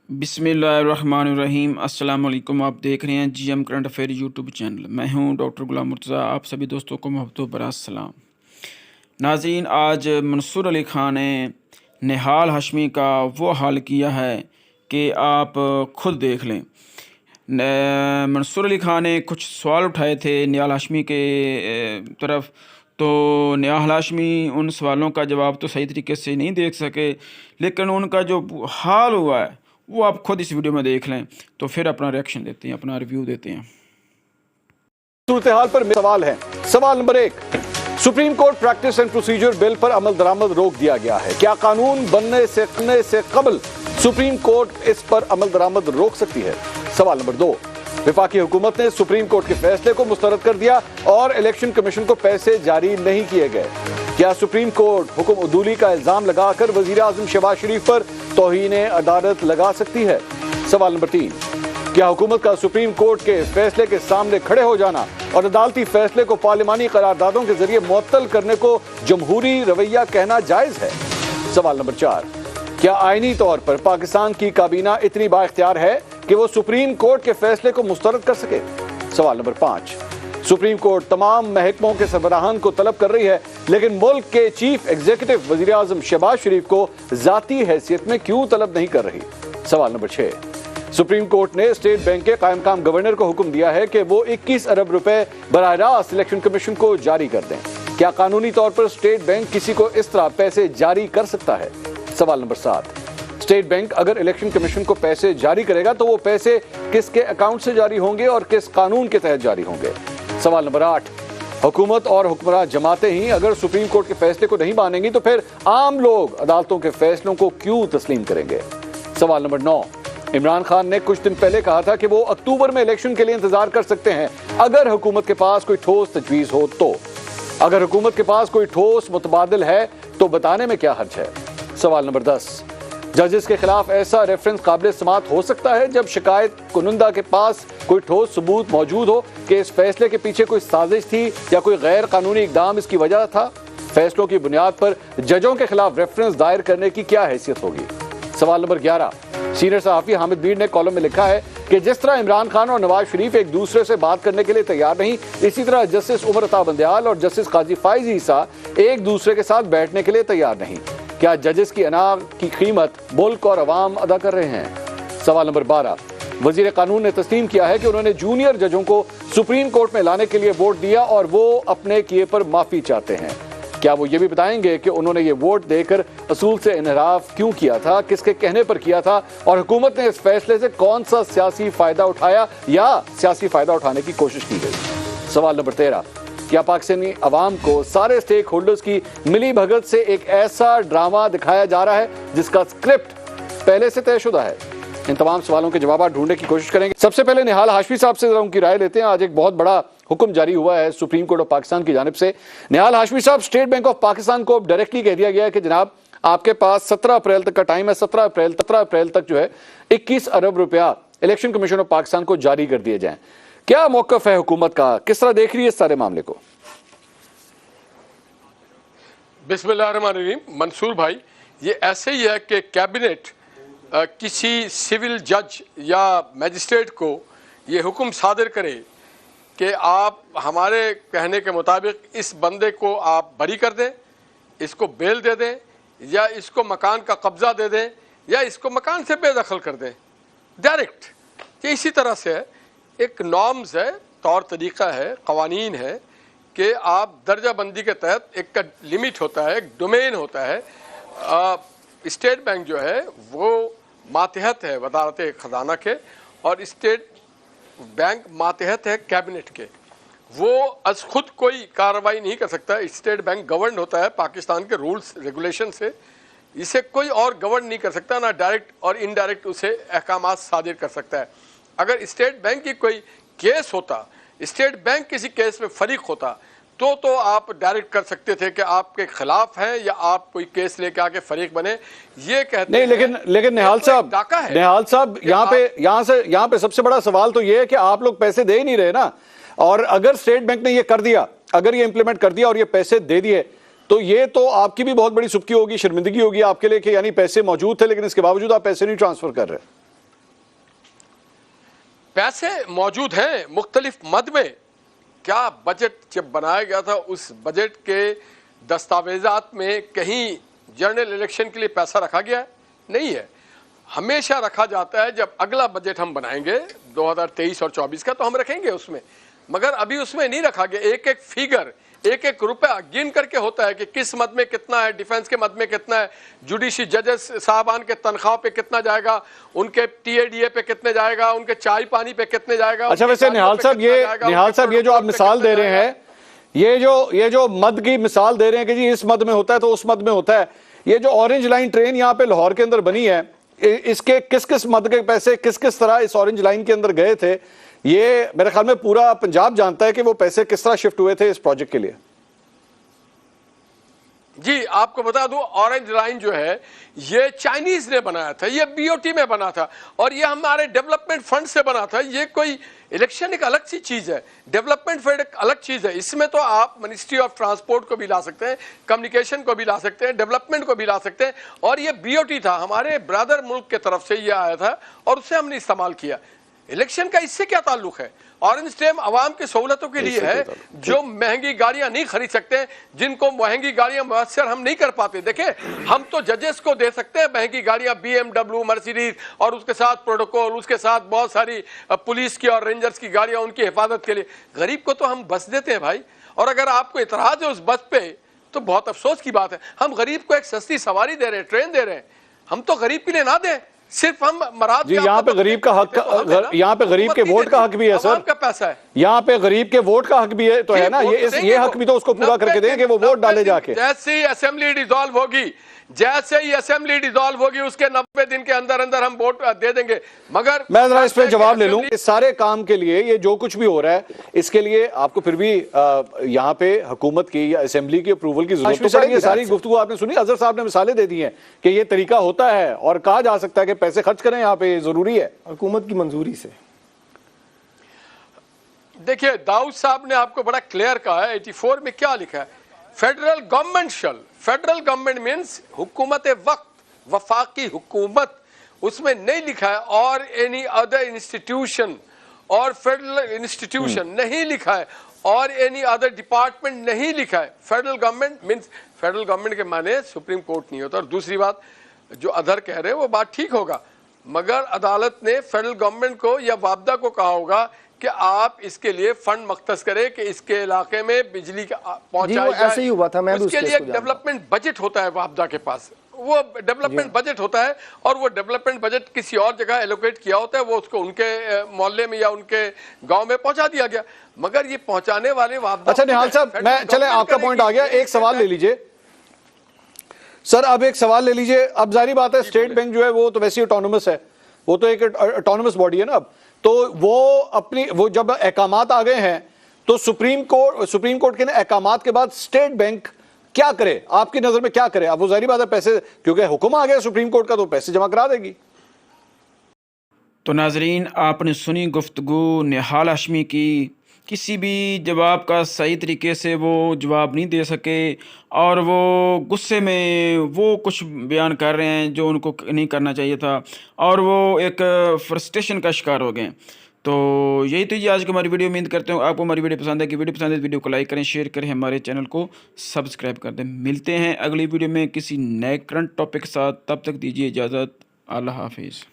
बिस्मिल्लाहिर्रहमानिर्रहीम। अस्सलाम वालेकुम। आप देख रहे हैं GM current affair YouTube channel. मैं हूं डॉक्टर गुलाम मुर्तज़ा। आप सभी दोस्तों को मोहब्बत भरा सलाम। नाज़रीन, आज मंसूर अली खान ने निहाल हाशमी का वो हाल किया है कि आप खुद देख लें। मंसूर अली खान ने कुछ सवाल उठाए थे निहाल हाशमी के तरफ, तो निहाल हाशमी उन सवालों का जवाब तो सही तरीके से नहीं देख सके, लेकिन उनका जो हाल हुआ है वो आप खुद इस वीडियो में देख लें, तो फिर अपना रिएक्शन देते हैं, अपना रिव्यू देते हैं। सूरत हाल पर सवाल है। सवाल number 1, supreme court practice and procedure bill पर अमल दरामद रोक दिया गया है। क्या कानून बनने से कबल सुप्रीम कोर्ट इस पर अमल दरामद रोक सकती है? सवाल नंबर 2, वफाकी हुकूमत ने सुप्रीम कोर्ट के फैसले को मुस्तरद कर दिया और इलेक्शन कमीशन को पैसे जारी नहीं किए गए। क्या सुप्रीम कोर्ट हुक्म उदूली का इल्जाम लगाकर वजीर आजम शहबाज शरीफ पर तौहीन अदालत लगा सकती है? सवाल नंबर 3, क्या हुकूमत का सुप्रीम कोर्ट के फैसले के सामने खड़े हो जाना और अदालती फैसले को पार्लिमानी करारदादों के जरिए मुअत्तल करने को जमहूरी रवैया कहना जायज है? सवाल नंबर 4, क्या आईनी तौर पर पाकिस्तान की काबीना इतनी बाइख्तियार है कि वो सुप्रीम कोर्ट के फैसले को मुस्तरद कर सके? सवाल नंबर 5, सुप्रीम कोर्ट तमाम महकमों के सरबराहान को तलब कर रही है, लेकिन मुल्क के चीफ एग्जीक्यूटिव वजीर आजम शहबाज शरीफ को जाती हैसियत में क्यों तलब नहीं कर रही? सवाल नंबर 6, सुप्रीम कोर्ट ने स्टेट बैंक के कायम काम गवर्नर को हुक्म दिया है कि वो 21 अरब रुपए बराह रास्त इलेक्शन कमीशन को जारी कर दें। क्या कानूनी तौर पर स्टेट बैंक किसी को इस तरह पैसे जारी कर सकता है? सवाल नंबर 7, स्टेट बैंक अगर इलेक्शन कमीशन को पैसे जारी करेगा तो वो पैसे किसके अकाउंट से जारी होंगे और किस कानून के तहत जारी होंगे? सवाल नंबर 8, हुकूमत और हुक्मरान जमातें ही अगर सुप्रीम कोर्ट के फैसले को नहीं मानेंगी तो फिर आम लोग अदालतों के फैसलों को क्यों तस्लीम करेंगे? सवाल नंबर 9, इमरान खान ने कुछ दिन पहले कहा था कि वो अक्टूबर में इलेक्शन के लिए इंतजार कर सकते हैं अगर हुकूमत के पास कोई ठोस तजवीज हो तो। अगर हुकूमत के पास कोई ठोस मुतबादिल है तो बताने में क्या हर्ज है? सवाल नंबर 10, जजेस के खिलाफ ऐसा रेफरेंस काबिल समात हो सकता है जब शिकायत कुनंदा के पास कोई ठोस सबूत मौजूद हो कि इस फैसले के पीछे कोई साजिश थी या कोई गैर कानूनी इकदाम इसकी वजह था? फैसलों की बुनियाद पर जजों के खिलाफ रेफरेंस दायर करने की क्या हैसियत होगी? सवाल नंबर 11, सीनियर सहाफी हामिद मीर ने कॉलम में लिखा है कि जिस तरह इमरान खान और नवाज शरीफ एक दूसरे से बात करने के लिए तैयार नहीं, इसी तरह जस्टिस उमर अता बंदयाल और जस्टिस काजी फाइज ईसा एक दूसरे के साथ बैठने के लिए तैयार नहीं। क्या जजेस की अना की कीमत मुल्क और अवाम अदा कर रहे हैं? सवाल नंबर 12, वजीर कानून ने तस्लीम किया है कि उन्होंने जूनियर जजों को सुप्रीम कोर्ट में लाने के लिए वोट दिया और वो अपने किए पर माफी चाहते हैं। क्या वो ये भी बताएंगे कि उन्होंने ये वोट देकर असूल से इनहराफ क्यों किया था, किसके कहने पर किया था और हुकूमत ने इस फैसले से कौन सा सियासी फायदा उठाया या सियासी फायदा उठाने की कोशिश की गई? सवाल नंबर 13, क्या पाकिस्तानी अवाम को सारे स्टेक होल्डर्स की मिली भगत से एक ऐसा ड्रामा दिखाया जा रहा है जिसका स्क्रिप्ट पहले से तयशुदा है? इन तमाम सवालों के जवाब ढूंढने की कोशिश करेंगे। सबसे पहले निहाल हाशमी साहब से जरा उनकी राय लेते हैं। आज एक बहुत बड़ा हुक्म जारी हुआ है सुप्रीम कोर्ट ऑफ पाकिस्तान की जानिब से। निहाल हाशमी साहब, स्टेट बैंक ऑफ पाकिस्तान को डायरेक्टली कह दिया गया है कि जनाब आपके पास 17 अप्रैल तक का टाइम है, 17 अप्रैल तक जो है 21 अरब रुपया इलेक्शन कमीशन ऑफ पाकिस्तान को जारी कर दिए जाएं। क्या मौकफ है हुकूमत का, किस तरह देख रही है इस सारे मामले को? बिस्मिल्लाहिर्रहमानिर्रहीम। मंसूर भाई, ये ऐसे ही है कि कैबिनेट किसी सिविल जज या मजिस्ट्रेट को ये हुक्म सादर करे कि आप हमारे कहने के मुताबिक इस बंदे को आप बरी कर दें, इसको बेल दे दें या इसको मकान का कब्ज़ा दे दें या इसको मकान से बेदखल कर दें डायरेक्ट। ये इसी तरह से है, एक नॉर्म्स है, तौर तरीक़ा है, क़वानीन है कि आप दर्जा बंदी के तहत एक का लिमिट होता है, एक डोमेन होता है। स्टेट बैंक जो है वो मातहत है वजारत ख़जाना के और स्टेट बैंक मातहत है कैबिनेट के। वो अज खुद कोई कार्रवाई नहीं कर सकता। स्टेट बैंक गवर्न होता है पाकिस्तान के रूल्स रेगुलेशन से, इसे कोई और गवर्न नहीं कर सकता, ना डायरेक्ट और इनडायरेक्ट उसे अहकामात सादिर कर सकता है। अगर स्टेट बैंक की कोई केस होता, स्टेट बैंक किसी केस में फरीक होता तो आप डायरेक्ट कर सकते थे कि आपके खिलाफ है या आप कोई केस लेके आके फरीक बने। ये कहते नहीं, लेकिन निहाल साहब यहाँ पे सबसे बड़ा सवाल तो ये है कि आप लोग पैसे दे ही नहीं रहे ना। और अगर स्टेट बैंक ने ये कर दिया, अगर ये इंप्लीमेंट कर दिया और ये पैसे दे दिए तो ये तो आपकी भी बहुत बड़ी सुबकी होगी, शर्मिंदगी होगी आपके लिए कि यानी पैसे मौजूद थे लेकिन इसके बावजूद आप पैसे नहीं ट्रांसफर कर रहे। पैसे मौजूद हैं मुख्तलिफ मद में। क्या बजट जब बनाया गया था उस बजट के दस्तावेजात में कहीं जनरल इलेक्शन के लिए पैसा रखा गया है? नहीं है। हमेशा रखा जाता है जब अगला बजट हम बनाएंगे 2023 और 24 का, तो हम रखेंगे उसमें, मगर अभी उसमें नहीं रखा गया। एक एक फिगर, एक एक रुपया गिन करके होता है कि किस मद में कितना है, डिफेंस के मद में कितना है, जुडिशरी जजेस साहबान के तनख्वाह पे कितना जाएगा, उनके टीएडीए पे कितने जाएगा, उनके चाय पानी पे कितने जाएगा। अच्छा, वैसे निहाल साहब ये जो आप मिसाल दे रहे हैं, ये जो मद की मिसाल दे रहे हैं कि जी इस मद में होता है तो उस मद में होता है, ये जो ऑरेंज लाइन ट्रेन यहाँ पे लाहौर के अंदर बनी है, इसके किस किस मद के पैसे किस किस तरह इस ऑरेंज लाइन के अंदर गए थे, ये मेरे ख्याल में पूरा पंजाब जानता है कि वो पैसे किस तरह शिफ्ट हुए थे इस प्रोजेक्ट के लिए। जी आपको बता दूं, ऑरेंज लाइन जो है ये चाइनीज ने बनाया था, ये बीओटी में बना था और ये हमारे डेवलपमेंट फंड से बना था। ये कोई इलेक्शन एक अलग सी चीज है, डेवलपमेंट फंड एक अलग चीज है। इसमें तो आप मिनिस्ट्री ऑफ ट्रांसपोर्ट को भी ला सकते हैं, कम्युनिकेशन को भी ला सकते हैं, डेवलपमेंट को भी ला सकते हैं। और ये बीओटी था, हमारे ब्रदर मुल्क के तरफ से ये आया था और उसे हमने इस्तेमाल किया। इलेक्शन का इससे क्या ताल्लुक है? ऑरेंज स्टैम्प अवाम की सहूलतों के लिए है, जो महंगी गाड़ियां नहीं खरीद सकते, जिनको महंगी गाड़ियां मुयस्सर हम नहीं कर पाते। देखें, हम तो जजेस को दे सकते हैं महंगी गाड़ियां, BMW, मर्सिडीज और उसके साथ प्रोटोकॉल, उसके साथ बहुत सारी पुलिस की और रेंजर्स की गाड़ियां उनकी हिफाजत के लिए। गरीब को तो हम बस देते हैं भाई, और अगर आपको इतराज है उस बस पे तो बहुत अफसोस की बात है। हम गरीब को एक सस्ती सवारी दे रहे हैं, ट्रेन दे रहे हैं, हम तो गरीब के लिए ना दें, सिर्फ हम मराद जी यहाँ पे गरीब का हक, यहाँ पे गरीब के वोट का हक भी है सर, का पैसा है, यहाँ पे गरीब के वोट का हक भी है, तो है ना, ये हक भी तो उसको पूरा करके देंगे, वो वोट डाले जाके। जैसे ही असेंबली डिसॉल्व होगी, जैसे ही असेंबली डिसॉल्व होगी उसके 90 दिन के अंदर अंदर हम वोट दे देंगे। मगर मैं जरा इस पे जवाब ले लूं, इस सारे काम के लिए ये जो कुछ भी हो रहा है इसके लिए आपको फिर भी यहाँ पे हुकूमत की या असेंबली की अप्रूवल की जरूरत तो पड़ेगी। सारी गुफ्तगू आपने सुनी, अजहर साहब ने मिसालें दे दी हैं कि ये तरीका होता है और कहा जा सकता है कि पैसे खर्च करें यहाँ पे, जरूरी है हुकूमत की मंजूरी से। देखिए दाऊद साहब ने आपको बड़ा क्लियर कहा है, 84 में क्या लिखा है, फेडरल गवर्नमेंट शल, फेडरल गवर्नमेंट मीन्स हुकूमत वक्त, वफाकी हुकूमत, उसमें नहीं लिखा है और एनी अदर इंस्टीट्यूशन, और फेडरल इंस्टीट्यूशन नहीं लिखा है, और एनी अदर डिपार्टमेंट नहीं लिखा है। Federal government means, federal government के माने सुप्रीम कोर्ट नहीं होता। और दूसरी बात जो अदर कह रहे हैं वो बात ठीक होगा, मगर अदालत ने फेडरल गवर्नमेंट को या वापदा को कहा होगा कि आप इसके लिए फंड मख्तस करें कि इसके इलाके में बिजली पहुंचाई जाए। ऐसे ही हुआ था, मैं उसके लिए एक डेवलपमेंट बजट होता है वापदा के पास, वो डेवलपमेंट बजट होता है, और वो डेवलपमेंट बजट किसी और जगह एलोकेट किया होता है, वो उसको उनके मोहल्ले में या उनके गांव में पहुंचा दिया गया, मगर ये पहुंचाने वाले वापदा। अच्छा निहाल साहब, मैं चले आपका पॉइंट आ गया, एक सवाल ले लीजिए सर, अब एक सवाल ले लीजिए। अब जारी बात है स्टेट बैंक जो है वो तो वैसे ऑटोनोमस है, वो तो एक ऑटोनोमस बॉडी है ना, अब तो वो जब अहकामात आ गए हैं तो सुप्रीम कोर्ट के अहकामात के बाद स्टेट बैंक क्या करे, आपकी नजर में क्या करे? अब वो जारी बात है पैसे, क्योंकि हुक्म आ गया सुप्रीम कोर्ट का, तो पैसे जमा करा देगी। तो नाजरीन, आपने सुनी गुफ्तगू निहाल हाशमी की। किसी भी जवाब का सही तरीके से वो जवाब नहीं दे सके और वो गुस्से में वो कुछ बयान कर रहे हैं जो उनको नहीं करना चाहिए था, और वो एक फ्रस्ट्रेशन का शिकार हो गए। तो यही तो आज की हमारी वीडियो। उम्मीद करते हो आपको हमारी वीडियो पसंद है, कि वीडियो पसंद है तो वीडियो को लाइक करें, शेयर करें, हमारे चैनल को सब्सक्राइब कर दें। मिलते हैं अगली वीडियो में किसी नए करंट टॉपिक के साथ, तब तक दीजिए इजाज़त। अल्लाह हाफिज़।